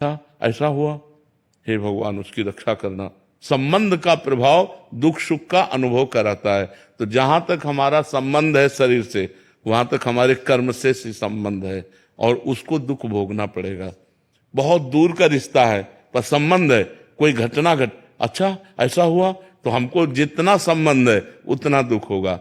था, ऐसा हुआ, हे भगवान उसकी रक्षा करना। संबंध का प्रभाव दुख सुख का अनुभव कराता है। तो जहां तक हमारा संबंध है शरीर से, वहां तक हमारे कर्म से संबंध है, और उसको दुख भोगना पड़ेगा। बहुत दूर का रिश्ता है पर संबंध है, कोई घटना अच्छा ऐसा हुआ, तो हमको जितना संबंध है उतना दुख होगा।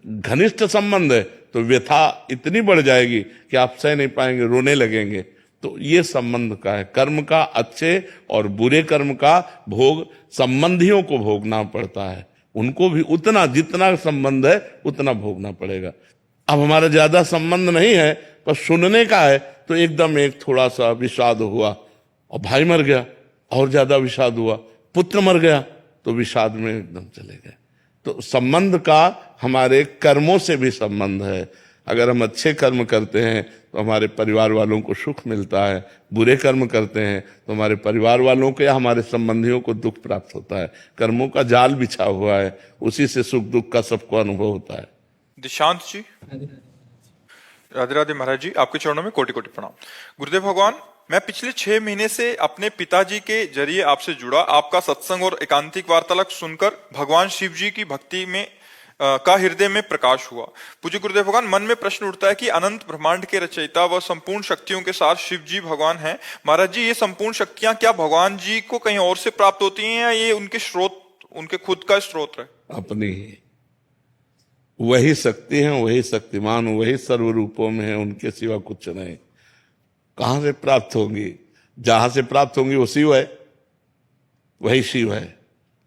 घनिष्ठ संबंध है तो व्यथा इतनी बढ़ जाएगी कि आप सह नहीं पाएंगे, रोने लगेंगे। तो ये संबंध का है। कर्म का, अच्छे और बुरे कर्म का भोग संबंधियों को भोगना पड़ता है, उनको भी उतना, जितना संबंध है उतना भोगना पड़ेगा। अब हमारा ज्यादा संबंध नहीं है पर सुनने का है, तो एकदम एक थोड़ा सा विषाद हुआ, और भाई मर गया और ज्यादा विषाद हुआ, पुत्र मर गया तो विषाद में एकदम चले गए। तो संबंध का हमारे कर्मों से भी संबंध है। अगर हम अच्छे कर्म करते हैं तो हमारे परिवार वालों को सुख मिलता है, बुरे कर्म करते हैं तो हमारे परिवार वालों को या हमारे संबंधियों को दुख प्राप्त होता है। कर्मों का जाल बिछा हुआ है, उसी से सुख दुख का सबको अनुभव होता है। दिशांत जी, राधे राधे महाराज जी, आपके चरणों में कोटि कोटि प्रणाम। गुरुदेव भगवान, मैं पिछले 6 महीने से अपने पिताजी के जरिए आपसे जुड़ा। आपका सत्संग और एकांतिक वार्तालाप सुनकर भगवान शिव जी की भक्ति में का हृदय में प्रकाश हुआ। पूज्य गुरुदेव भगवान, मन में प्रश्न उठता है कि अनंत ब्रह्मांड के रचयिता व संपूर्ण शक्तियों के साथ शिव जी भगवान हैं। महाराज जी, ये संपूर्ण शक्तियां क्या भगवान जी को कहीं और से प्राप्त होती हैं, या ये उनके स्रोत, उनके खुद का स्रोत है? अपनी वही शक्ति है, वही शक्तिमान, वही सर्व रूपों में है, उनके सिवा कुछ नहीं। कहां से प्राप्त होंगी? जहां से प्राप्त होंगी वो शिव है, वही शिव है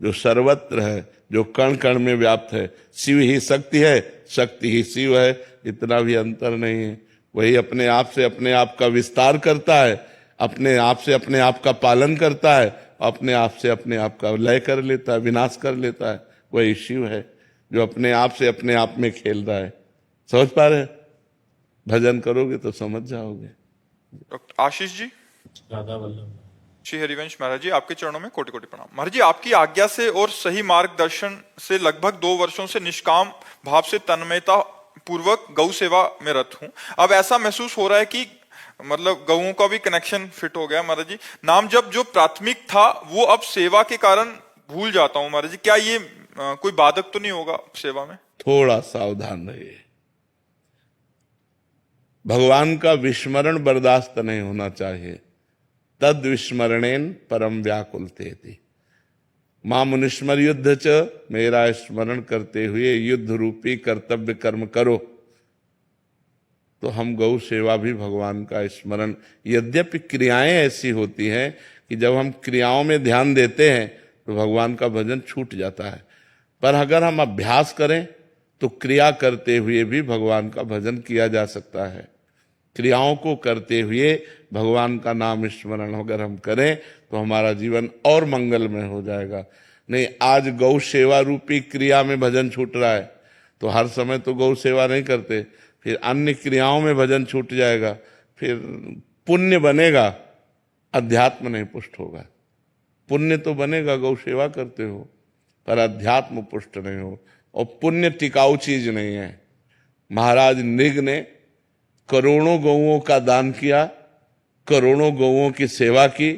जो सर्वत्र है, जो कण कण में व्याप्त है। शिव ही शक्ति है, शक्ति ही शिव है, इतना भी अंतर नहीं है। वही अपने आप से अपने आप का विस्तार करता है, अपने आप से अपने आप का पालन करता है, अपने आप से अपने आप का लय कर लेता है, विनाश कर लेता है। वही शिव है जो अपने आप से अपने आप में खेल रहा है। समझ पा रहे? भजन करोगे तो समझ जाओगे। डॉक्टर आशीष जी, राधा वल्लभ। श्री हरिवंश महाराज जी, आपके चरणों में कोटि कोटि प्रणाम। महाराज जी, आपकी आज्ञा से और सही मार्गदर्शन से लगभग 2 वर्षों से निष्काम भाव से तन्मयता पूर्वक गौ सेवा में रत हूं। अब ऐसा महसूस हो रहा है कि मतलब गौओं का भी कनेक्शन फिट हो गया। महाराज जी, नाम जब जो प्राथमिक था वो अब सेवा के कारण भूल जाता हूं। महाराज जी, क्या ये कोई बाधक तो नहीं होगा सेवा में? थोड़ा सावधान रहिए। भगवान का विस्मरण बर्दाश्त नहीं होना चाहिए। तद विस्मरणेन परम व्याकुलते थी। मां मुनिस्मर युद्ध च, मेरा स्मरण करते हुए युद्ध रूपी कर्तव्य कर्म करो। तो हम गौ सेवा भी भगवान का स्मरण, यद्यपि क्रियाएं ऐसी होती हैं कि जब हम क्रियाओं में ध्यान देते हैं तो भगवान का भजन छूट जाता है, पर अगर हम अभ्यास करें तो क्रिया करते हुए भी भगवान का भजन किया जा सकता है। क्रियाओं को करते हुए भगवान का नाम स्मरण अगर हम करें तो हमारा जीवन और मंगलमय हो जाएगा। नहीं, आज गौ सेवा रूपी क्रिया में भजन छूट रहा है तो हर समय तो गौ सेवा नहीं करते, फिर अन्य क्रियाओं में भजन छूट जाएगा, फिर पुण्य बनेगा, अध्यात्म नहीं पुष्ट होगा। पुण्य तो बनेगा, गौ सेवा करते हो, पर अध्यात्म पुष्ट नहीं हो। और पुण्य टिकाऊ चीज नहीं है। महाराज नृग ने करोड़ों गौओं का दान किया, करोड़ों गौओं की सेवा की,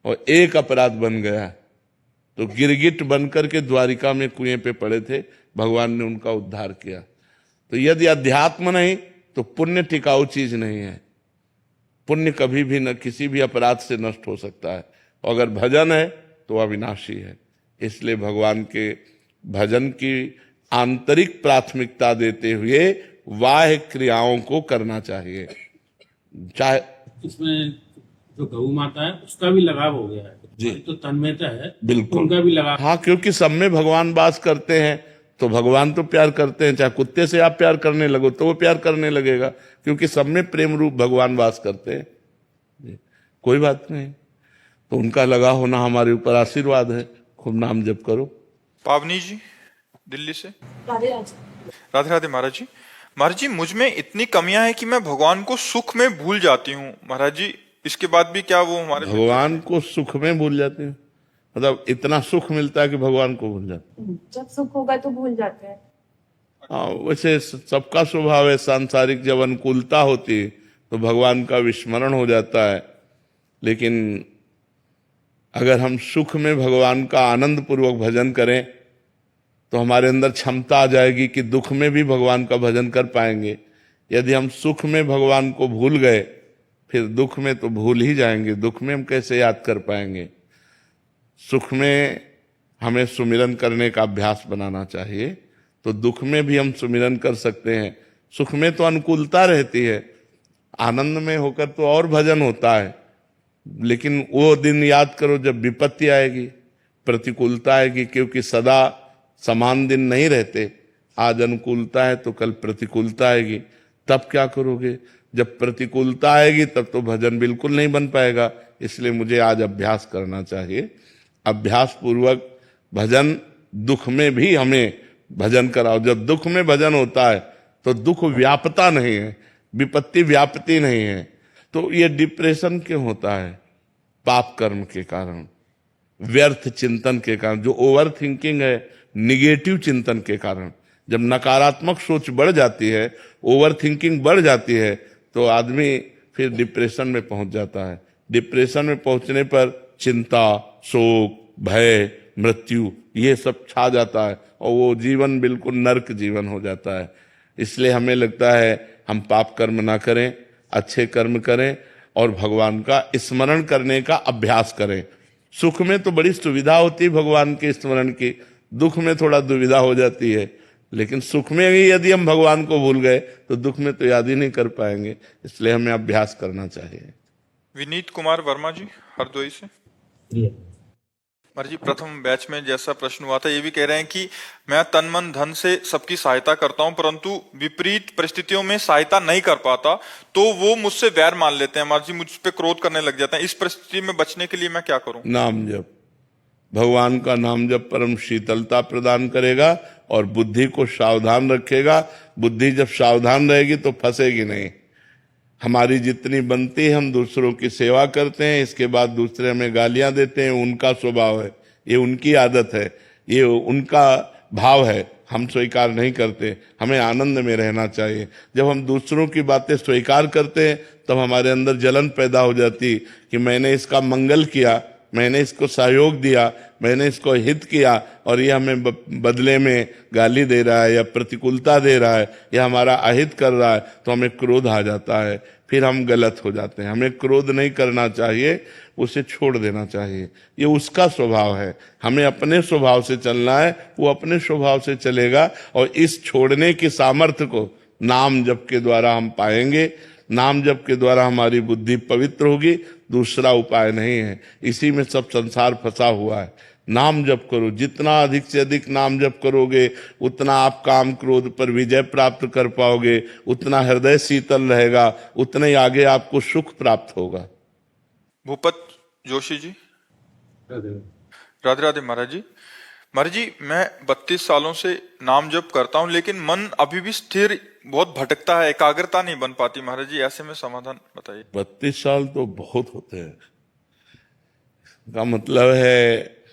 और एक अपराध बन गया तो गिरगिट बनकर के द्वारिका में कुएं पे पड़े थे, भगवान ने उनका उद्धार किया। तो यदि अध्यात्म नहीं तो पुण्य टिकाऊ चीज नहीं है। पुण्य कभी भी न किसी भी अपराध से नष्ट हो सकता है, और अगर भजन है तो अविनाशी है। इसलिए भगवान के भजन की आंतरिक प्राथमिकता देते हुए बाह्य क्रियाओं को करना चाहिए। चाहे इसमें जो गौ माता है उसका भी लगाव हो गया है जी, तो तन्मयता है, बिल्कुल उनका भी लगाव। हाँ, क्योंकि सब में भगवान वास करते हैं तो भगवान तो प्यार करते हैं। चाहे कुत्ते से आप प्यार करने लगो तो वो प्यार करने लगेगा, क्योंकि सब में प्रेम रूप भगवान वास करते हैं। कोई बात नहीं, तो उनका लगा होना हमारे ऊपर आशीर्वाद है। खूब नाम जप करो। पावनी जी, दिल्ली से। राधे राधे। राधे राधे महाराज जी। महाराज जी, मुझ में इतनी कमियां हैं कि मैं भगवान को सुख में भूल जाती हूँ। महाराज जी, इसके बाद भी क्या वो हमारे भगवान को सुख में भूल जाते हैं? मतलब इतना सुख मिलता है कि भगवान को भूल जाते हैं? जब सुख होगा तो भूल जाते हैं। हाँ, वैसे सबका स्वभाव है। सांसारिक जब अनुकूलता होती है तो भगवान का विस्मरण हो जाता है, लेकिन अगर हम सुख में भगवान का आनंद पूर्वक भजन करें तो हमारे अंदर क्षमता आ जाएगी कि दुख में भी भगवान का भजन कर पाएंगे। यदि हम सुख में भगवान को भूल गए फिर दुख में तो भूल ही जाएंगे, दुख में हम कैसे याद कर पाएंगे। सुख में हमें सुमिरन करने का अभ्यास बनाना चाहिए, तो दुख में भी हम सुमिरन कर सकते हैं। सुख में तो अनुकूलता रहती है, आनंद में होकर तो और भजन होता है, लेकिन वो दिन याद करो जब विपत्ति आएगी, प्रतिकूलता आएगी, क्योंकि सदा समान दिन नहीं रहते। आज अनुकूलता है तो कल प्रतिकूलता आएगी, तब क्या करोगे? जब प्रतिकूलता आएगी तब तो भजन बिल्कुल नहीं बन पाएगा। इसलिए मुझे आज अभ्यास करना चाहिए, अभ्यास पूर्वक भजन। दुख में भी हमें भजन कराओ। जब दुख में भजन होता है तो दुख व्यापता नहीं है, विपत्ति व्यापती नहीं है। तो ये डिप्रेशन क्यों होता है? पाप कर्म के कारण, व्यर्थ चिंतन के कारण, जो ओवर थिंकिंग है, निगेटिव चिंतन के कारण। जब नकारात्मक सोच बढ़ जाती है, ओवर थिंकिंग बढ़ जाती है, तो आदमी फिर डिप्रेशन में पहुंच जाता है। डिप्रेशन में पहुंचने पर चिंता, शोक, भय, मृत्यु ये सब छा जाता है और वो जीवन बिल्कुल नरक जीवन हो जाता है। इसलिए हमें लगता है हम पाप कर्म ना करें, अच्छे कर्म करें और भगवान का स्मरण करने का अभ्यास करें। सुख में तो बड़ी सुविधा होती है भगवान के स्मरण की, दुख में थोड़ा दुविधा हो जाती है। लेकिन सुख में ही यदि हम भगवान को भूल गए तो दुख में तो याद ही नहीं कर पाएंगे। इसलिए हमें अभ्यास करना चाहिए। विनीत कुमार वर्मा जी हरदोई से। महाराज जी, प्रथम बैच में जैसा प्रश्न हुआ था, ये भी कह रहे हैं कि मैं तन मन धन से सबकी सहायता करता हूं, परंतु विपरीत परिस्थितियों में सहायता नहीं कर पाता तो वो मुझसे वैर मान लेते हैं। महाराज जी, मुझ पे क्रोध करने लग जाते हैं। इस परिस्थिति में बचने के लिए मैं क्या करूं? नाम जप, भगवान का नाम जप परम शीतलता प्रदान करेगा और बुद्धि को सावधान रखेगा। बुद्धि जब सावधान रहेगी तो फंसेगी नहीं। हमारी जितनी बनती है हम दूसरों की सेवा करते हैं, इसके बाद दूसरे हमें गालियां देते हैं। उनका स्वभाव है, ये उनकी आदत है, ये उनका भाव है, हम स्वीकार नहीं करते। हमें आनंद में रहना चाहिए। जब हम दूसरों की बातें स्वीकार करते हैं तब हमारे अंदर जलन पैदा हो जाती कि मैंने इसका मंगल किया, मैंने इसको सहयोग दिया, मैंने इसको हित किया और ये हमें बदले में गाली दे रहा है या प्रतिकूलता दे रहा है या हमारा अहित कर रहा है, तो हमें क्रोध आ जाता है, फिर हम गलत हो जाते हैं। हमें क्रोध नहीं करना चाहिए, उसे छोड़ देना चाहिए। ये उसका स्वभाव है, हमें अपने स्वभाव से चलना है, वो अपने स्वभाव से चलेगा। और इस छोड़ने की सामर्थ्य को नाम जप के द्वारा हम पाएंगे। नाम जप के द्वारा हमारी बुद्धि पवित्र होगी, दूसरा उपाय नहीं है। इसी में सब संसार फंसा हुआ है। नाम जप करो, जितना अधिक से अधिक नाम जप करोगे उतना आप काम क्रोध पर विजय प्राप्त कर पाओगे, उतना हृदय शीतल रहेगा, उतने ही आगे आपको सुख प्राप्त होगा। भूपत जोशी जी। राधे राधे महाराज जी। महाराज जी, मैं 32 सालों से नाम जप करता हूं, लेकिन मन अभी भी स्थिर बहुत भटकता है, एकाग्रता नहीं बन पाती। महाराज जी, ऐसे में समाधान बताइए। 32 साल तो बहुत होते हैं। का मतलब है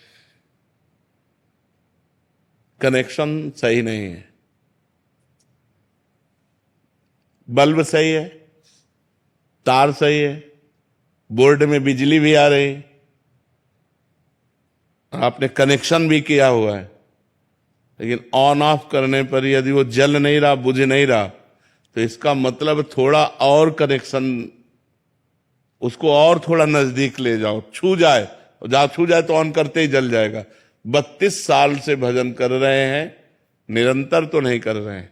कनेक्शन सही नहीं है, बल्ब सही है, तार सही है, बोर्ड में बिजली भी आ रही है, आपने कनेक्शन भी किया हुआ है, लेकिन ऑन ऑफ करने पर यदि वो जल नहीं रहा, बुझ नहीं रहा, तो इसका मतलब थोड़ा और कनेक्शन, उसको और थोड़ा नजदीक ले जाओ, छू जाए, जहां छू जाए तो ऑन करते ही जल जाएगा। 32 साल से भजन कर रहे हैं, निरंतर तो नहीं कर रहे हैं,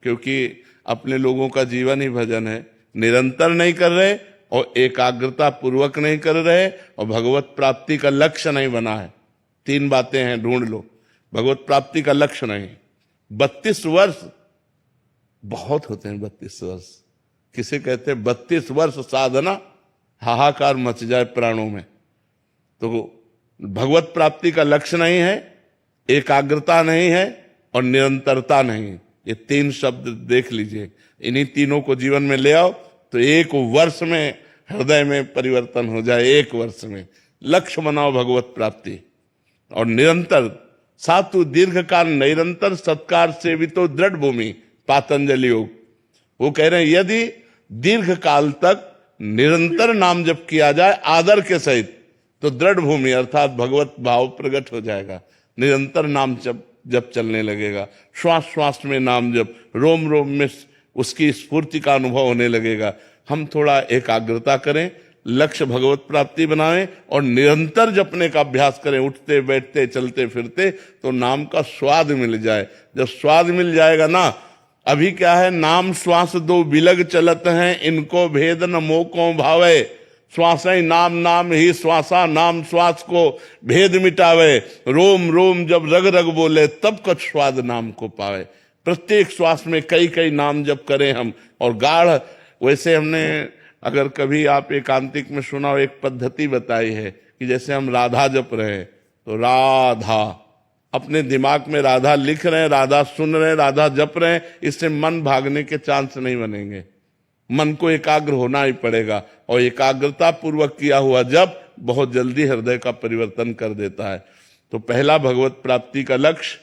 क्योंकि अपने लोगों का जीवन ही भजन है। निरंतर नहीं कर रहे और एकाग्रता पूर्वक नहीं कर रहे और भगवत प्राप्ति का लक्ष्य नहीं बना है। 3 बातें हैं, ढूंढ लो। भगवत प्राप्ति का लक्ष्य नहीं। 32 वर्ष बहुत होते हैं। 32 वर्ष किसे कहते हैं? 32 वर्ष साधना, हाहाकार मच जाए प्राणों में। तो भगवत प्राप्ति का लक्ष्य नहीं है, एकाग्रता नहीं है और निरंतरता नहीं है। ये 3 शब्द देख लीजिए, इन्हीं तीनों को जीवन में ले आओ तो 1 वर्ष में हृदय में परिवर्तन हो जाए। 1 वर्ष में लक्ष्य बनाओ भगवत प्राप्ति और निरंतर सातु दीर्घ काल निरंतर सत्कार सेवितो दृढ़ भूमि। पातंजलि योग वो कह रहे हैं यदि दीर्घ काल तक निरंतर नाम जप किया जाए आदर के सहित, तो दृढ़ भूमि अर्थात भगवत भाव प्रकट हो जाएगा। निरंतर नाम जप जब चलने लगेगा, श्वास श्वास में नाम जप, रोम रोम में उसकी स्फूर्ति का अनुभव होने लगेगा। हम थोड़ा एकाग्रता करें, लक्ष्य भगवत प्राप्ति बनाएं और निरंतर जपने का अभ्यास करें, उठते बैठते चलते फिरते, तो नाम का स्वाद मिल जाए। जब स्वाद मिल जाएगा ना, अभी क्या है, नाम श्वास दो बिलग चलत हैं, इनको भेद न मोको भावे। श्वास ही नाम, नाम ही श्वासा, नाम श्वास को भेद मिटावे। रोम रोम जब रग रग बोले, तब कुछ स्वाद नाम को पावे। प्रत्येक श्वास में कई कई नाम जप करें हम, और गाढ़। वैसे हमने, अगर कभी आप एकांतिक में सुना हो, एक पद्धति बताई है कि जैसे हम राधा जप रहे हैं, तो राधा अपने दिमाग में राधा लिख रहे हैं, राधा सुन रहे हैं, राधा जप रहे हैं, इससे मन भागने के चांस नहीं बनेंगे। मन को एकाग्र होना ही पड़ेगा, और एकाग्रता पूर्वक किया हुआ जप बहुत जल्दी हृदय का परिवर्तन कर देता है। तो पहला भगवत प्राप्ति का लक्ष्य,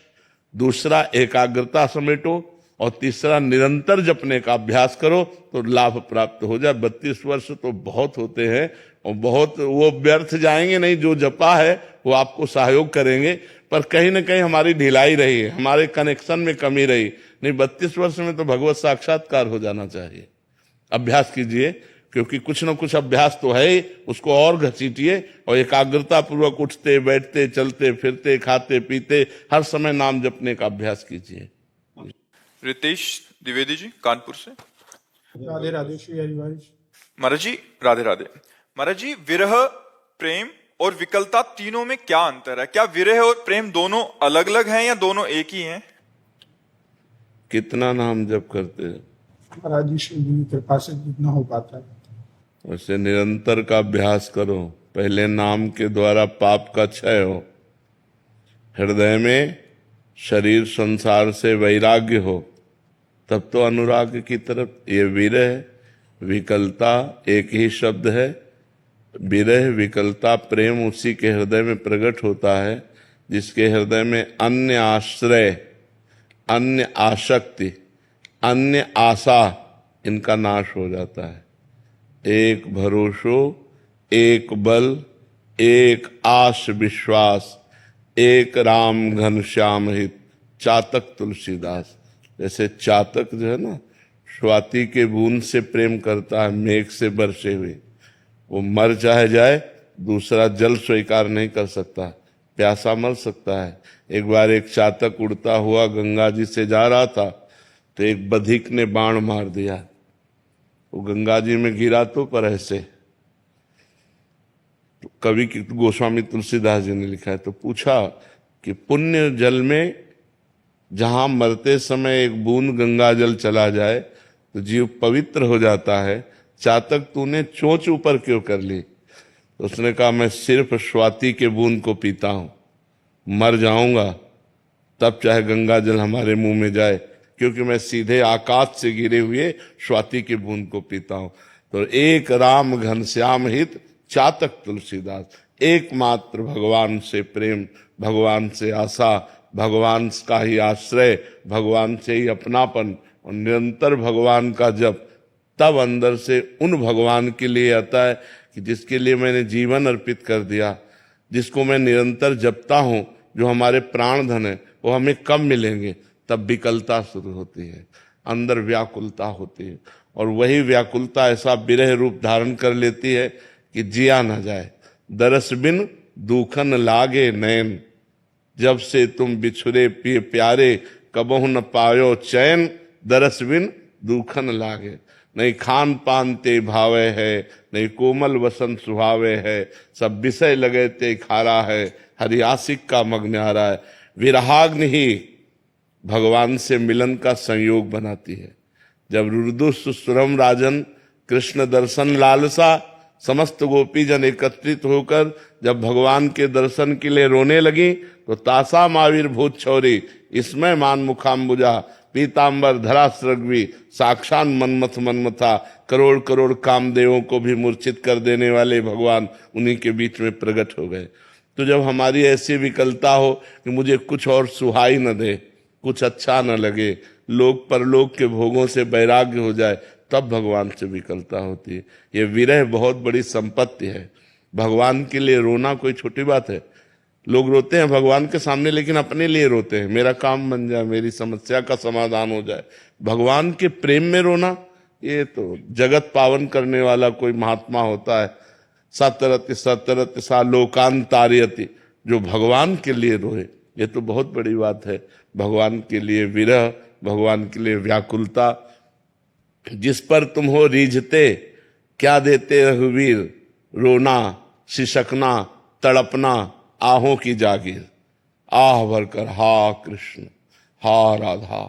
दूसरा एकाग्रता समेटो, और तीसरा निरंतर जपने का अभ्यास करो, तो लाभ प्राप्त हो जाए। 32 वर्ष तो बहुत होते हैं, और बहुत वो व्यर्थ जाएंगे नहीं। जो जपा है वो आपको सहयोग करेंगे, पर कहीं ना कहीं हमारी ढिलाई रही है, हमारे कनेक्शन में कमी रही नहीं। 32 वर्ष में तो भगवत साक्षात्कार हो जाना चाहिए। अभ्यास कीजिए, क्योंकि कुछ ना कुछ अभ्यास तो है ही, उसको और घसीटिए, और एकाग्रता पूर्वक उठते बैठते चलते फिरते खाते पीते हर समय नाम जपने का अभ्यास कीजिए। रितेश द्विवेदी जी कानपुर से। राधे राधे श्री हरिवंश। महाराज जी राधे राधे। महाराज जी, विरह, प्रेम और विकलता तीनों में क्या अंतर है? क्या विरह और प्रेम दोनों अलग अलग हैं या दोनों एक ही हैं? कितना नाम जप करते हैं? महाराज जी श्री जी की कृपा से जितना हो पाता है। वैसे निरंतर का अभ्यास करो। पहले नाम के द्वारा पाप का क्षय हो, हृदय में शरीर संसार से वैराग्य हो, तब तो अनुराग की तरफ। ये विरह विकलता एक ही शब्द है। विरह विकलता प्रेम उसी के हृदय में प्रकट होता है जिसके हृदय में अन्य आश्रय, अन्य आसक्ति, अन्य आशा, इनका नाश हो जाता है। एक भरोसो, एक बल, एक आश विश्वास, एक राम घनश्याम हित, चातक तुलसीदास। जैसे चातक जो है ना, स्वाति के बूंद से प्रेम करता है, मेघ से बरसे हुए। वो मर चाहे जाए, दूसरा जल स्वीकार नहीं कर सकता, प्यासा मर सकता है। एक बार एक चातक उड़ता हुआ गंगा जी से जा रहा था, तो एक बधिक ने बाण मार दिया। वो गंगा जी में गिरा तो पर ऐसे। तो कवि गोस्वामी तुलसीदास जी ने लिखा है, तो पूछा कि पुण्य जल में जहां मरते समय एक बूंद गंगा जल चला जाए तो जीव पवित्र हो जाता है, चातक तूने चोंच ऊपर क्यों कर ली? तो उसने कहा, मैं सिर्फ स्वाति के बूंद को पीता हूं, मर जाऊंगा तब चाहे गंगा जल हमारे मुंह में जाए, क्योंकि मैं सीधे आकाश से गिरे हुए स्वाति के बूंद को पीता हूं। तो एक राम घनश्याम हित, चातक तुलसीदास। एकमात्र भगवान से प्रेम, भगवान से आशा, भगवान का ही आश्रय, भगवान से ही अपनापन, और निरंतर भगवान का जप, तब अंदर से उन भगवान के लिए आता है कि जिसके लिए मैंने जीवन अर्पित कर दिया, जिसको मैं निरंतर जपता हूं, जो हमारे प्राण धन है, वो हमें कब मिलेंगे? तब विकलता शुरू होती है, अंदर व्याकुलता होती है, और वही व्याकुलता ऐसा विरह रूप धारण कर लेती है कि जिया न जाए। दरस बिन दुखन लागे नैन, जब से तुम बिछुरे पिए प्यारे, कबहु न पायो चैन, दरस बिन दुखन लागे। नहीं खान पान ते भावे है, नहीं कोमल वसन सुहावे है, सब विषय लगे ते खारा है, हरियासिक का मग्न आ रहा है। विरहाग्नि ही भगवान से मिलन का संयोग बनाती है। जब रुदु सुरम राजन कृष्ण दर्शन लालसा, समस्त गोपी जन एकत्रित होकर जब भगवान के दर्शन के लिए रोने लगी, तो तासा मावीर भूत छौरी, इसमें मान मुखाम्बुजा, पीतांबर धरा सृग्वी, साक्षात मनमथ मनमथा, करोड़ करोड़ कामदेवों को भी मूर्छित कर देने वाले भगवान उन्हीं के बीच में प्रकट हो गए। तो जब हमारी ऐसी विकलता हो कि मुझे कुछ और सुहाई न दे, कुछ अच्छा न लगे, लोक परलोक के भोगों से वैराग्य हो जाए, तब भगवान से विकलता होती है। ये विरह बहुत बड़ी संपत्ति है। भगवान के लिए रोना कोई छोटी बात है। लोग रोते हैं भगवान के सामने, लेकिन अपने लिए रोते हैं, मेरा काम बन जाए, मेरी समस्या का समाधान हो जाए। भगवान के प्रेम में रोना, ये तो जगत पावन करने वाला कोई महात्मा होता है। सतरति सतरति सा लोकांतार्यति, जो भगवान के लिए रोए, ये तो बहुत बड़ी बात है। भगवान के लिए विरह, भगवान के लिए व्याकुलता। जिस पर तुम हो रीझते, क्या देते रघुवीर, रोना, सिसकना, तड़पना, आहों की जागीर। आह भरकर हा कृष्ण, हा राधा,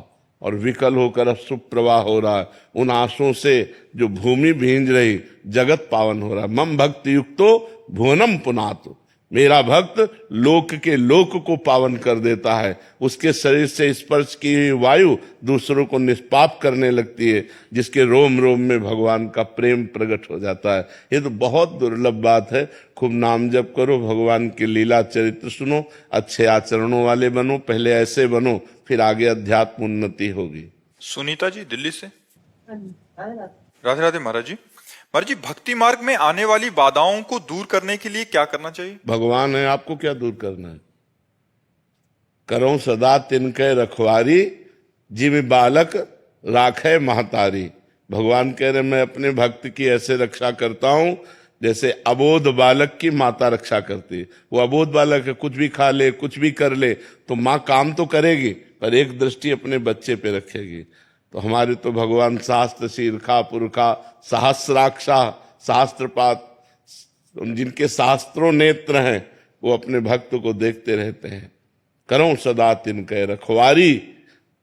और विकल होकर अब सुप्रवाह हो रहा है। उन आंसुओं से जो भूमि भींज रही, जगत पावन हो रहा है। मम भक्ति युक्तो भुवनम पुनातु, मेरा भक्त लोक के लोक को पावन कर देता है। उसके शरीर से स्पर्श की हुई वायु दूसरों को निष्पाप करने लगती है, जिसके रोम रोम में भगवान का प्रेम प्रकट हो जाता है। ये तो बहुत दुर्लभ बात है। खूब नाम जप करो, भगवान के लीला चरित्र सुनो, अच्छे आचरणों वाले बनो। पहले ऐसे बनो, फिर आगे अध्यात्म उन्नति होगी। सुनीता जी दिल्ली से। हाँ जी, राधे राधे महाराज जी। महाराज जी, भक्ति मार्ग में आने वाली बाधाओं को दूर करने के लिए क्या करना चाहिए? भगवान है, आपको क्या दूर करना है? करो सदा तिनके रखवारी, जिम बालक राखे महतारी। भगवान कह रहे मैं अपने भक्त की ऐसे रक्षा करता हूं जैसे अबोध बालक की माता रक्षा करती है। वो अबोध बालक है, कुछ भी खा ले, कुछ भी कर ले, तो माँ काम तो करेगी, पर एक दृष्टि अपने बच्चे पे रखेगी। तो हमारे तो भगवान शास्त्र शीर्षा पुरखा सहस्राक्षा शास्त्रपात, जिनके शास्त्रों नेत्र हैं, वो अपने भक्त को देखते रहते हैं। करो सदा तिनके रखवारी,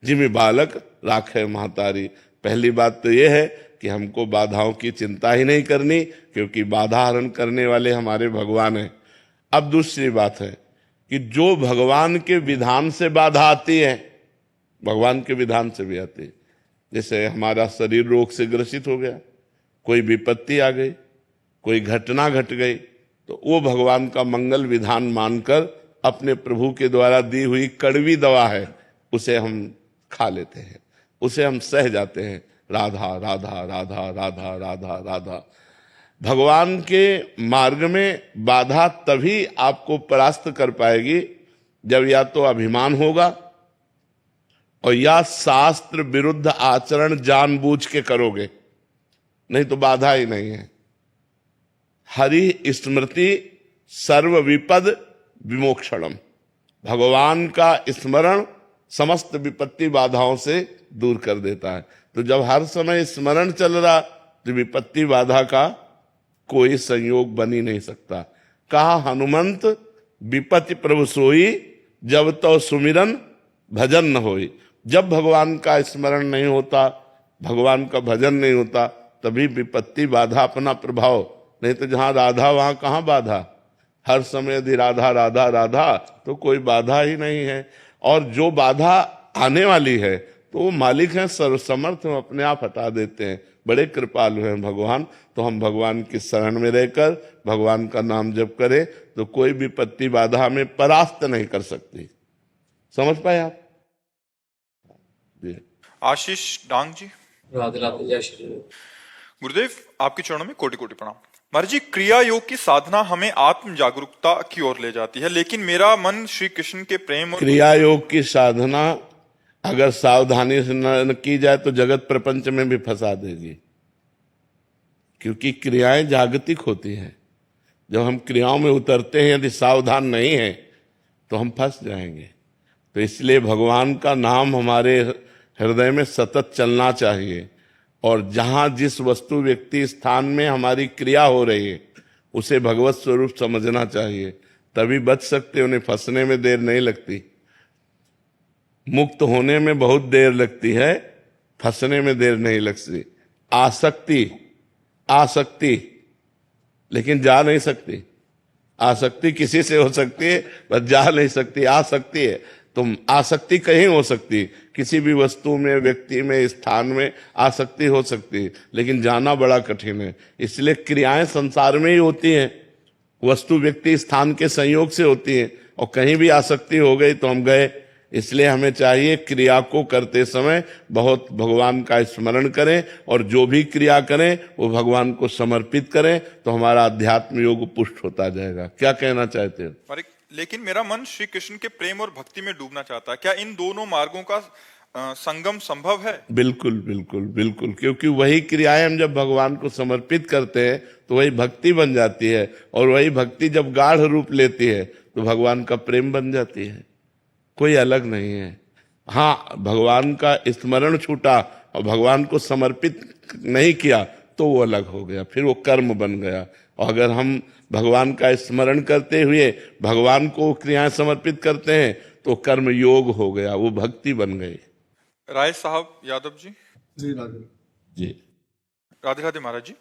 जिम बालक राखे महतारी। पहली बात तो यह है कि हमको बाधाओं की चिंता ही नहीं करनी, क्योंकि बाधा हरण करने वाले हमारे भगवान हैं। अब दूसरी बात है कि जो भगवान के विधान से बाधा आती है, भगवान के विधान से भी आती है। जैसे हमारा शरीर रोग से ग्रसित हो गया, कोई विपत्ति आ गई, कोई घटना घट गई, तो वो भगवान का मंगल विधान मानकर अपने प्रभु के द्वारा दी हुई कड़वी दवा है, उसे हम खा लेते हैं, उसे हम सह जाते हैं। राधा राधा राधा राधा राधा राधा। भगवान के मार्ग में बाधा तभी आपको परास्त कर पाएगी जब या तो अभिमान होगा और या शास्त्र विरुद्ध आचरण जानबूझ के करोगे, नहीं तो बाधा ही नहीं है। हरि स्मृति सर्व विपद विमोक्षणम, भगवान का स्मरण समस्त विपत्ति बाधाओं से दूर कर देता है। तो जब हर समय स्मरण चल रहा, तो विपत्ति बाधा का कोई संयोग बन ही नहीं सकता। कहा हनुमंत विपत्ति प्रभु सोई, जब तो सुमिरन भजन न होई। जब भगवान का स्मरण नहीं होता, भगवान का भजन नहीं होता, तभी विपत्ति बाधा अपना प्रभाव, नहीं तो जहां राधा वहां कहां बाधा। हर समय यदि राधा राधा राधा, तो कोई बाधा ही नहीं है। और जो बाधा आने वाली है, तो वो मालिक हैं, सर्वसमर्थ, हम अपने आप हटा देते हैं। बड़े कृपालु हैं भगवान। तो हम भगवान की शरण में रहकर भगवान का नाम जप करें, तो कोई विपत्ति बाधा हमें परास्त नहीं कर सकती। समझ पाए आप? आशीष डांग जी। राधे राधे, जय श्री राम। गुरुदेव, आपके चरणों में कोटि कोटि प्रणाम। महाराज जी, क्रिया योग की साधना हमें आत्म जागरूकता की ओर ले जाती है, लेकिन मेरा मन श्री कृष्ण के प्रेम और क्रिया योग की साधना अगर सावधानी से न की जाए तो जगत प्रपंच में भी फंसा देगी, क्योंकि क्रियाएं जागतिक होती हैं। जब हम क्रियाओं में उतरते हैं, यदि सावधान नहीं है, तो हम फंस जाएंगे। तो इसलिए भगवान का नाम हमारे हृदय में सतत चलना चाहिए, और जहां जिस वस्तु व्यक्ति स्थान में हमारी क्रिया हो रही है, उसे भगवत स्वरूप समझना चाहिए, तभी बच सकते। उन्हें फंसने में देर नहीं लगती। मुक्त होने में बहुत देर लगती है, फंसने में देर नहीं लगती। आसक्ति लेकिन जा नहीं सकती। आसक्ति किसी से हो सकती है, बस जा नहीं सकती। आसक्ति है, तुम आसक्ति कहीं हो सकती, किसी भी वस्तु में, व्यक्ति में, स्थान में आसक्ति हो सकती है, लेकिन जाना बड़ा कठिन है। इसलिए क्रियाएं संसार में ही होती हैं, वस्तु व्यक्ति स्थान के संयोग से होती हैं। और कहीं भी आसक्ति हो गई तो हम गए। इसलिए हमें चाहिए क्रिया को करते समय बहुत भगवान का स्मरण करें और जो भी क्रिया करें वो भगवान को समर्पित करें, तो हमारा अध्यात्म योग पुष्ट होता जाएगा। क्या कहना चाहते हो? और लेकिन मेरा मन श्री कृष्ण के प्रेम और भक्ति में डूबना चाहता है, क्या इन दोनों मार्गों का संगम संभव है? बिल्कुल बिल्कुल बिल्कुल, क्योंकि वही क्रियाएं हम जब भगवान को समर्पित करते हैं तो वही भक्ति बन जाती है, और वही भक्ति जब गाढ़ रूप लेती है तो भगवान का प्रेम बन जाती है। कोई अलग नहीं है। हाँ, भगवान का स्मरण छूटा और भगवान को समर्पित नहीं किया तो वो अलग हो गया, फिर वो कर्म बन गया। और अगर हम भगवान का स्मरण करते हुए भगवान को क्रियाएं समर्पित करते हैं तो कर्म योग हो गया, वो भक्ति बन गई। राय साहब यादव जी। जी राधे। जी राधे राधे महाराज जी।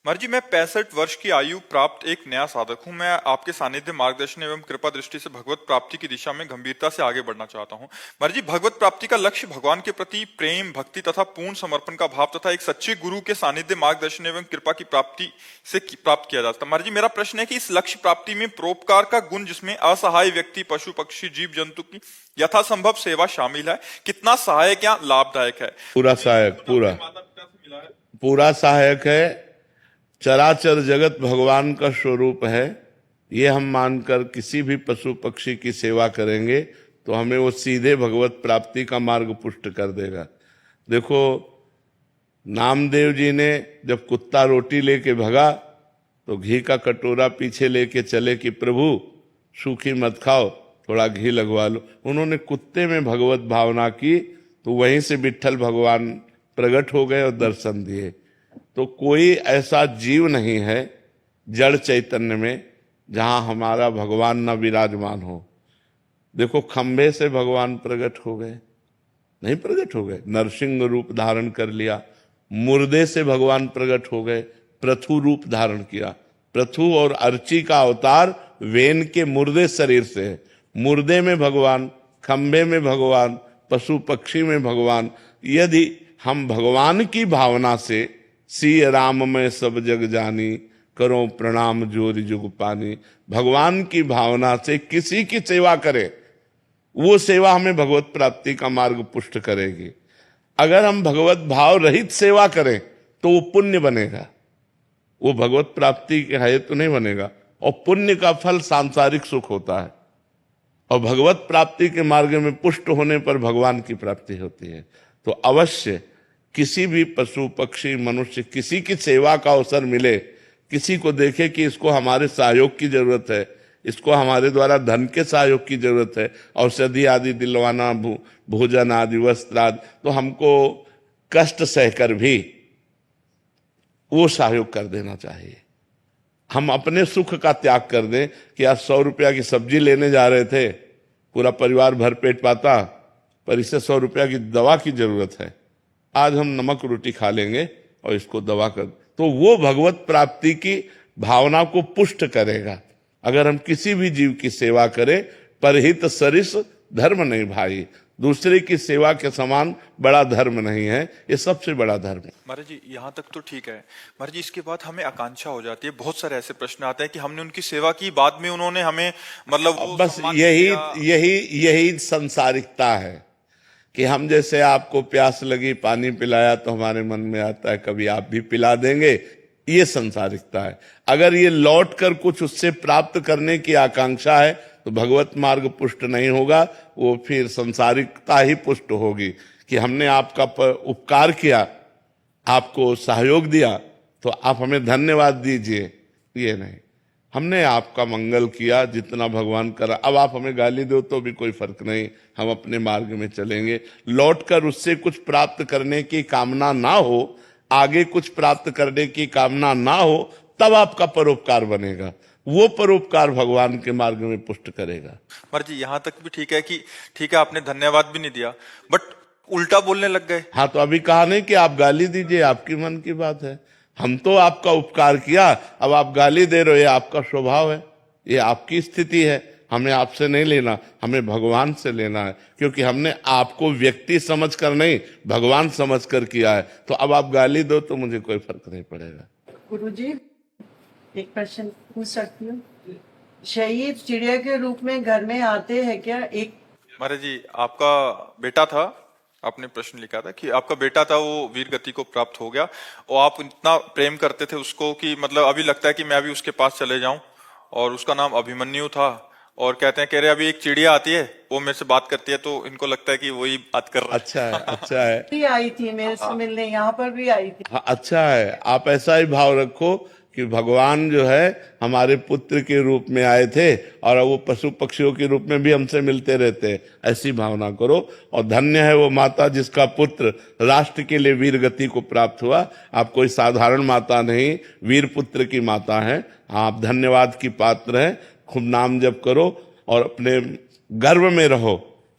महाराज जी, मैं 65 वर्ष की आयु प्राप्त एक नया साधक हूं। मैं आपके सानिध्य, मार्गदर्शन एवं कृपा दृष्टि से भगवत प्राप्ति की दिशा में गंभीरता से आगे बढ़ना चाहता हूं। महाराज जी, भगवत प्राप्ति का लक्ष्य भगवान के प्रति प्रेम, भक्ति तथा पूर्ण समर्पण का भाव तथा एक सच्चे गुरु के सानिध्य, मार्गदर्शन एवं कृपा की प्राप्ति से प्राप्त किया जाता है। महाराज जी, मेरा प्रश्न है कि इस लक्ष्य प्राप्ति में परोपकार का गुण, जिसमें असहाय व्यक्ति, पशु पक्षी, जीव जंतु की यथासंभव सेवा शामिल है, कितना सहायक या लाभदायक है? पूरा सहायक, पूरा माता पिता से मिला है, पूरा सहायक है। चराचर जगत भगवान का स्वरूप है, ये हम मानकर किसी भी पशु पक्षी की सेवा करेंगे तो हमें वो सीधे भगवत प्राप्ति का मार्ग पुष्ट कर देगा। देखो, नामदेव जी ने जब कुत्ता रोटी लेके भगा तो घी का कटोरा पीछे लेके चले कि प्रभु सूखी मत खाओ, थोड़ा घी लगवा लो। उन्होंने कुत्ते में भगवत भावना की तो वहीं से विट्ठल भगवान प्रकट हो गए और दर्शन दिए। तो कोई ऐसा जीव नहीं है जड़ चैतन्य में जहां हमारा भगवान न विराजमान हो। देखो, खंभे से भगवान प्रकट हो गए, नहीं प्रकट हो गए, नरसिंह रूप धारण कर लिया। मुर्दे से भगवान प्रकट हो गए, पृथु रूप धारण किया। पृथु और अर्ची का अवतार वेन के मुर्दे शरीर से है। मुर्दे में भगवान, खंभे में भगवान, पशु पक्षी में भगवान। यदि हम भगवान की भावना से सी राम में सब जग जानी, करो प्रणाम जोरि जुग पानी, भगवान की भावना से किसी की सेवा करें, वो सेवा हमें भगवत प्राप्ति का मार्ग पुष्ट करेगी। अगर हम भगवत भाव रहित सेवा करें तो वो पुण्य बनेगा, वो भगवत प्राप्ति के हेतु नहीं बनेगा। और पुण्य का फल सांसारिक सुख होता है, और भगवत प्राप्ति के मार्ग में पुष्ट होने पर भगवान की प्राप्ति होती है। तो अवश्य किसी भी पशु पक्षी मनुष्य किसी की सेवा का अवसर मिले, किसी को देखे कि इसको हमारे सहयोग की जरूरत है, इसको हमारे द्वारा धन के सहयोग की जरूरत है, औषधि आदि दिलवाना, भोजन आदि, वस्त्र आदि, तो हमको कष्ट सहकर भी वो सहयोग कर देना चाहिए। हम अपने सुख का त्याग कर दें कि आज 100 रुपया की सब्जी लेने जा रहे थे, पूरा परिवार भर पेट पाता, पर इसे 100 रुपया की दवा की जरूरत है, आज हम नमक रोटी खा लेंगे और इसको दवा कर, तो वो भगवत प्राप्ति की भावना को पुष्ट करेगा। अगर हम किसी भी जीव की सेवा करें, परहित सरिस धर्म नहीं भाई, दूसरे की सेवा के समान बड़ा धर्म नहीं है, ये सबसे बड़ा धर्म है। महाराज जी, यहाँ तक तो ठीक है। महाराज जी, इसके बाद हमें आकांक्षा हो जाती है, बहुत सारे ऐसे प्रश्न आते हैं कि हमने उनकी सेवा की, बाद में उन्होंने हमें मतलब वो बस सम्मान यही दिया। यही यही संसारिकता है कि हम जैसे आपको प्यास लगी, पानी पिलाया तो हमारे मन में आता है कभी आप भी पिला देंगे, ये संसारिकता है। अगर ये लौट कर कुछ उससे प्राप्त करने की आकांक्षा है तो भगवत मार्ग पुष्ट नहीं होगा, वो फिर संसारिकता ही पुष्ट होगी कि हमने आपका उपकार किया, आपको सहयोग दिया तो आप हमें धन्यवाद दीजिए, ये नहीं। हमने आपका मंगल किया जितना भगवान करा, अब आप हमें गाली दो तो भी कोई फर्क नहीं, हम अपने मार्ग में चलेंगे। लौटकर उससे कुछ प्राप्त करने की कामना ना हो, आगे कुछ प्राप्त करने की कामना ना हो, तब आपका परोपकार बनेगा, वो परोपकार भगवान के मार्ग में पुष्ट करेगा। महाराज जी, यहाँ तक भी ठीक है कि ठीक है आपने धन्यवाद भी नहीं दिया, बट उल्टा बोलने लग गए। हाँ, तो अभी कहा नहीं कि आप गाली दीजिए, आपकी मन की बात है। हम तो आपका उपकार किया, अब आप गाली दे रहे हो, ये आपका स्वभाव है, ये आपकी स्थिति है, हमें आपसे नहीं लेना, हमें भगवान से लेना है, क्योंकि हमने आपको व्यक्ति समझकर नहीं भगवान समझकर किया है। तो अब आप गाली दो तो मुझे कोई फर्क नहीं पड़ेगा। गुरुजी, एक प्रश्न पूछ सकती हूँ? शहीद चिड़िया के रूप में घर में आते हैं क्या? एक महाराज जी, आपका बेटा था, आपने प्रश्न लिखा था कि आपका बेटा था, वो वीर गति को प्राप्त हो गया और आप इतना प्रेम करते थे उसको कि मतलब अभी लगता है कि मैं भी उसके पास चले जाऊं। और उसका नाम अभिमन्यु था। और कहते हैं, कह रहे अभी एक चिड़िया आती है, वो मेरे से बात करती है, तो इनको लगता है कि वही बात कर रहा है। अच्छा है, अच्छा है। भी आई थी मेरे से मिलने, यहाँ पर भी आई थी। हाँ, अच्छा है। आप ऐसा ही भाव रखो कि भगवान जो है हमारे पुत्र के रूप में आए थे और वो पशु पक्षियों के रूप में भी हमसे मिलते रहते हैं, ऐसी भावना करो। और धन्य है वो माता जिसका पुत्र राष्ट्र के लिए वीर गति को प्राप्त हुआ। आप कोई साधारण माता नहीं, वीर पुत्र की माता हैं। आप धन्यवाद की पात्र हैं। खूब नाम जप करो और अपने गर्व में रहो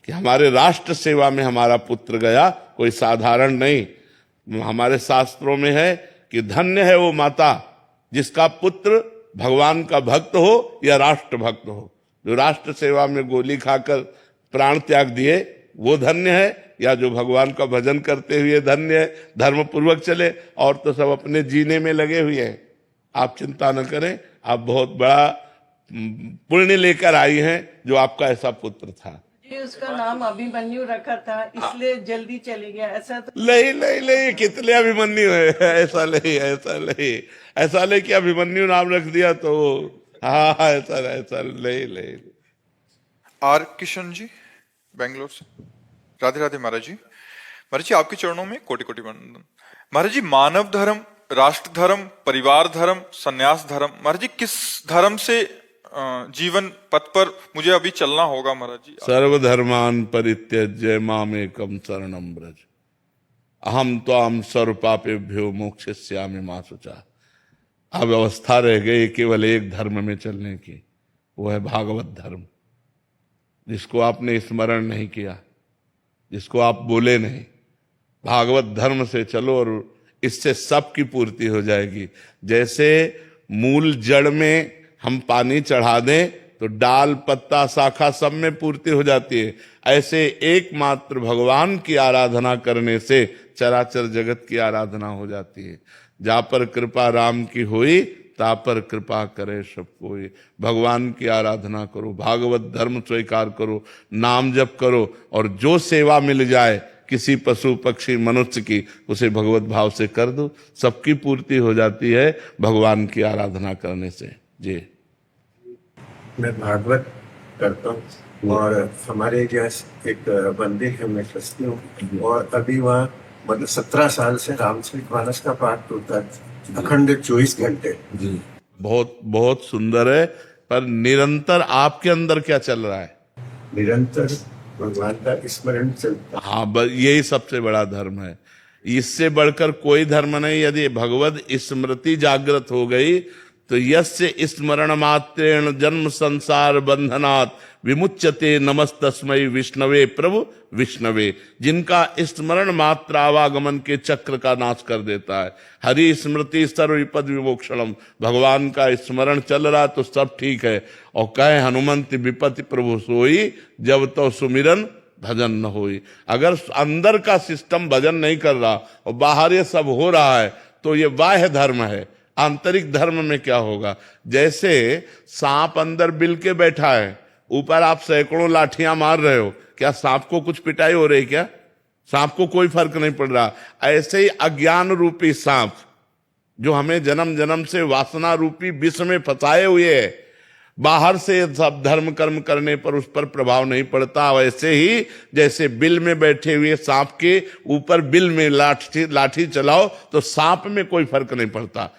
कि हमारे राष्ट्र सेवा में हमारा पुत्र गया, कोई साधारण नहीं। हमारे शास्त्रों में है कि धन्य है वो माता जिसका पुत्र भगवान का भक्त हो या राष्ट्र भक्त हो। जो राष्ट्र सेवा में गोली खाकर प्राण त्याग दिए वो धन्य है, या जो भगवान का भजन करते हुए धन्य है, धर्म पूर्वक चले। और तो सब अपने जीने में लगे हुए हैं। आप चिंता न करें, आप बहुत बड़ा पुण्य लेकर आई हैं जो आपका ऐसा पुत्र था। जी, उसका नाम अभिमन्यु रखा था, इसलिए जल्दी चले गया। ऐसा तो नहीं नहीं नहीं, कितने अभिमन्यु है, ऐसा नहीं, ऐसा नहीं, ऐसा नहीं कि अभिमन्यु नाम रख दिया तो हाँ, ऐसा ऐसा नहीं नहीं। आर किशन जी, बेंगलोर से। राधे राधे महाराज जी। महाराज जी, आपके चरणों में कोटि कोटि वंदन। महाराज जी, मानव धर्म, राष्ट्र धर्म, परिवार धर्म, संन्यास धर्म, महाराज जी किस धर्म से जीवन पथ पर मुझे अभी चलना होगा महाराज जी? सर्वधर्मान परित्यज्य मामेकम शरणं व्रज अहम त्वाम सर्व पापेभ्यो मोक्षयिष्यामि मा शुचा। अब व्यवस्था रह गई केवल एक धर्म में चलने की, वो है भागवत धर्म। जिसको आपने स्मरण नहीं किया, जिसको आप बोले नहीं, भागवत धर्म से चलो और इससे सबकी पूर्ति हो जाएगी। जैसे मूल जड़ में हम पानी चढ़ा दें तो डाल पत्ता शाखा सब में पूर्ति हो जाती है, ऐसे एकमात्र भगवान की आराधना करने से चराचर जगत की आराधना हो जाती है। जा पर कृपा राम की हुई, ता पर कृपा करे सब कोई। भगवान की आराधना करो, भागवत धर्म स्वीकार करो, नाम जप करो, और जो सेवा मिल जाए किसी पशु पक्षी मनुष्य की, उसे भगवत भाव से कर दो, सबकी पूर्ति हो जाती है भगवान की आराधना करने से। जी, मैं भागवत करता हूँ और हमारे जैसे एक मंदिर है, मैं ट्रस्टी हूँ, और अभी वहाँ मतलब 17 साल से रामचरितमानस का पाठ होता है अखंड 24 घंटे। जी, बहुत बहुत सुंदर है। पर निरंतर आपके अंदर क्या चल रहा है? निरंतर भगवान का स्मरण चलता है। हाँ, यही सबसे बड़ा धर्म है। इससे बढ़कर कोई धर्म नहीं। यदि भगवत स्मृति जागृत हो गई तो यस्य स्मरण मात्रेण जन्म संसार बंधनात् विमुच्यते नमस्तस्मै विष्णवे प्रभु विष्णवे। जिनका स्मरण मात्र आवागमन के चक्र का नाश कर देता है। हरि स्मृति सर्व विपद विमोक्षणम। भगवान का स्मरण चल रहा तो सब ठीक है। और कहे हनुमंत विपत्ति प्रभु सोई, जब तो सुमिरन भजन न होई। अगर अंदर का सिस्टम भजन नहीं कर रहा और बाहर ये सब हो रहा है तो ये बाह्य धर्म है। आंतरिक धर्म में क्या होगा? जैसे सांप अंदर बिल के बैठा है, ऊपर आप सैकड़ों लाठियां मार रहे हो, क्या सांप को कुछ पिटाई हो रही? क्या सांप को कोई फर्क नहीं पड़ रहा? ऐसे ही अज्ञान रूपी सांप जो हमें जन्म जन्म से वासना रूपी विष में फंसाए हुए है, बाहर से सब धर्म कर्म करने पर उस पर प्रभाव नहीं पड़ता। वैसे ही जैसे बिल में बैठे हुए सांप के ऊपर बिल में लाठी चलाओ तो सांप में कोई फर्क नहीं पड़ता।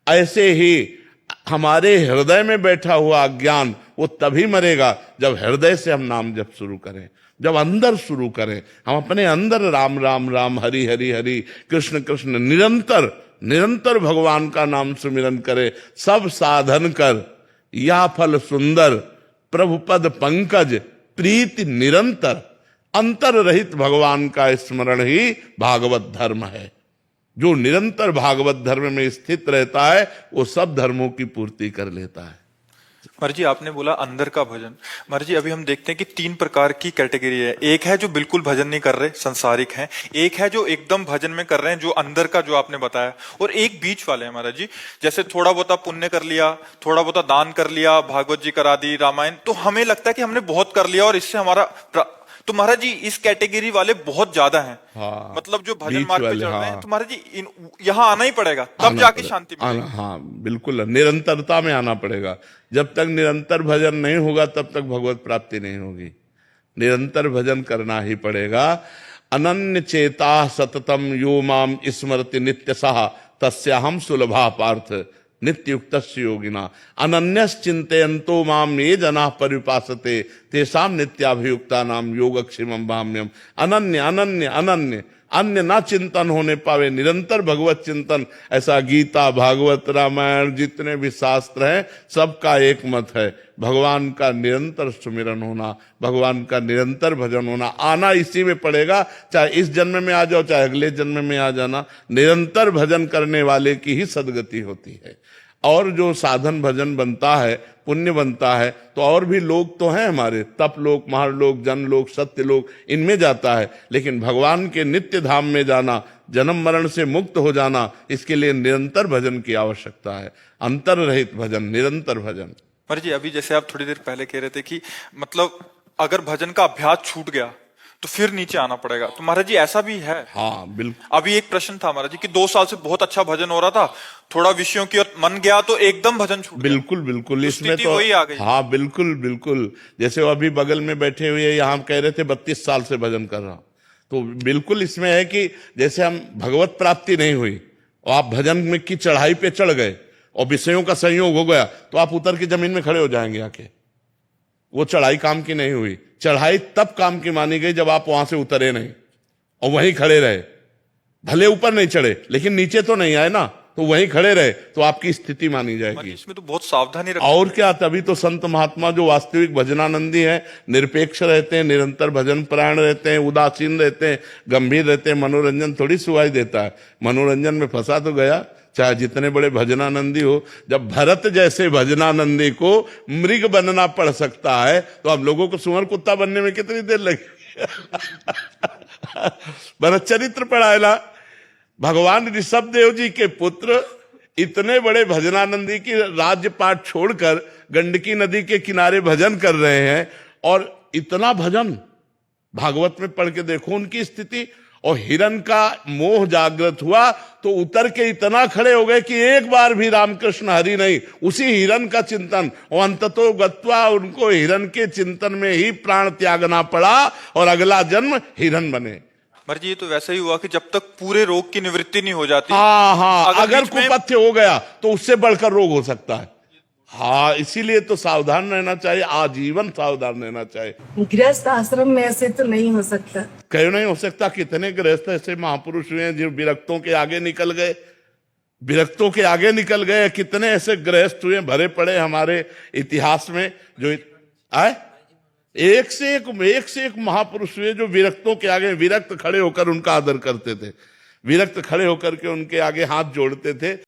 ऐसे ही हमारे हृदय में बैठा हुआ अज्ञान वो तभी मरेगा जब हृदय से हम नाम जप शुरू करें, जब अंदर शुरू करें। हम अपने अंदर राम राम राम, हरि हरि हरि, कृष्ण कृष्ण, निरंतर निरंतर भगवान का नाम सुमिरन करें। सब साधन कर या फल सुंदर, प्रभु पद पंकज प्रीति निरंतर। अंतर रहित भगवान का स्मरण ही भागवत धर्म है। जो निरंतर भागवत धर्म में स्थित रहता है वो सब धर्मों की पूर्ति कर लेता है। महाराज जी, आपने बोला अंदर का भजन। महाराज जी, अभी हम देखते हैं कि 3 प्रकार की कैटेगरी है। एक है जो बिल्कुल भजन नहीं कर रहे, संसारिक हैं। एक है जो एकदम भजन में कर रहे हैं, जो अंदर का जो आपने बताया। और एक बीच वाले हैं महाराज जी, जैसे थोड़ा बहुत पुण्य कर लिया, थोड़ा बहुत दान कर लिया, भागवत जी करा दी, रामायण, तो हमें लगता है कि हमने बहुत कर लिया और इससे हमारा तो महाराज जी इस कैटेगरी वाले बहुत ज्यादा हैं। हाँ, मतलब जो भजन बीच मार्ग पे वाले, चल रहे हैं, हाँ। तो महाराज जी यहाँ आना ही पड़ेगा, तब आना जाके पड़े- शांति आना, मिलेगी। हाँ बिल्कुल, निरंतरता में आना पड़ेगा। जब तक निरंतर भजन नहीं होगा तब तक भगवत प्राप्ति नहीं होगी। निरंतर भजन करना ही पड़ेगा। अनन्य चेता सततम यो माम स्मरति नित्य सह तस्याहम सुलभा पार्थ नित्य युक्तस्य योगिना अनन्यस चिंतयन्तो माम ये जना परिपासते तेषाम नित्याभियुक्ता नाम योगक्षेमम भाम्यम। अनन्य अनन्य अनन्य, अन्य ना चिंतन होने पावे, निरंतर भगवत चिंतन। ऐसा गीता, भागवत, रामायण जितने भी शास्त्र हैं सबका एक मत है, भगवान का निरंतर सुमिरन होना, भगवान का निरंतर भजन होना। आना इसी में पड़ेगा, चाहे इस जन्म में आ जाओ चाहे अगले जन्म में आ जाना। निरंतर भजन करने वाले की ही सदगति होती है। और जो साधन भजन बनता है, पुण्य बनता है, तो और भी लोग तो हैं हमारे, तप लोक, महालोक, जनलोक, सत्य लोक, इनमें जाता है। लेकिन भगवान के नित्य धाम में जाना, जन्म मरण से मुक्त हो जाना, इसके लिए निरंतर भजन की आवश्यकता है। अंतर रहित भजन, निरंतर भजन। महाराज जी अभी जैसे आप थोड़ी देर पहले कह रहे थे कि मतलब अगर भजन का अभ्यास छूट गया तो फिर नीचे आना पड़ेगा, तो महाराज जी ऐसा भी है? हाँ बिल्कुल। अभी एक प्रश्न था महाराज जी कि 2 साल से बहुत अच्छा भजन हो रहा था, थोड़ा विषयों की ओर मन गया तो एकदम भजन छूट गया। बिल्कुल बिल्कुल, इसमें स्थिति तो वही आ गई। हाँ बिल्कुल बिल्कुल। जैसे वो अभी बगल में बैठे हुए यहाँ कह रहे थे 32 साल से भजन कर रहा हूं, तो बिल्कुल इसमें है कि जैसे हम भगवत प्राप्ति नहीं हुई और आप भजन में की चढ़ाई पे चढ़ गए और विषयों का संयोग हो गया, तो आप उतर के जमीन में खड़े हो जाएंगे आके। वो चढ़ाई काम की नहीं हुई। चढ़ाई तब काम की मानी गई जब आप वहां से उतरे नहीं और वहीं खड़े रहे। भले ऊपर नहीं चढ़े लेकिन नीचे तो नहीं आए ना, तो वहीं खड़े रहे, तो आपकी स्थिति मानी जाएगी। इसमें तो बहुत सावधानी रखनी और क्या, तभी तो संत महात्मा जो वास्तविक भजनानंदी हैं, निरपेक्ष रहते हैं, निरंतर भजन परायण रहते हैं, उदासीन रहते हैं, गंभीर रहते हैं। मनोरंजन थोड़ी सुहाई देता है, मनोरंजन में फंसा तो गया, चाहे जितने बड़े भजनानंदी हो। जब भरत जैसे भजनानंदी को मृग बनना पड़ सकता है, तो हम लोगों को सुअर कुत्ता बनने में कितनी देर लगी। भरत चरित्र पढ़ा है ना, भगवान ऋषभ देव जी के पुत्र इतने बड़े भजनानंदी की राज्यपाट छोड़कर गंडकी नदी के किनारे भजन कर रहे हैं, और इतना भजन भागवत में पढ़ के देखो उनकी स्थिति। और हिरण का मोह जागृत हुआ तो उतर के इतना खड़े हो गए कि एक बार भी रामकृष्ण हरि नहीं, उसी हिरण का चिंतन। और अंततो गत्वा उनको हिरण के चिंतन में ही प्राण त्यागना पड़ा और अगला जन्म हिरण बने। महाराज जी ये तो वैसा ही हुआ कि जब तक पूरे रोग की निवृत्ति नहीं हो जाती, हाँ, अगर बीच में- कुपथ्य हो गया तो उससे बढ़कर रोग हो सकता है। हाँ, इसीलिए तो सावधान रहना चाहिए, आजीवन सावधान रहना चाहिए। गृहस्थ आश्रम में ऐसे तो नहीं हो सकता। क्यों नहीं हो सकता? कितने गृहस्थ ऐसे महापुरुष हुए हैं जो विरक्तों के आगे निकल गए, विरक्तों के आगे निकल गए। कितने ऐसे गृहस्थ हुए भरे पड़े हमारे इतिहास में, जो आए एक से एक महापुरुष हुए जो विरक्तों के आगे, विरक्त खड़े होकर उनका आदर करते थे, विरक्त खड़े होकर के उनके आगे हाथ जोड़ते थे।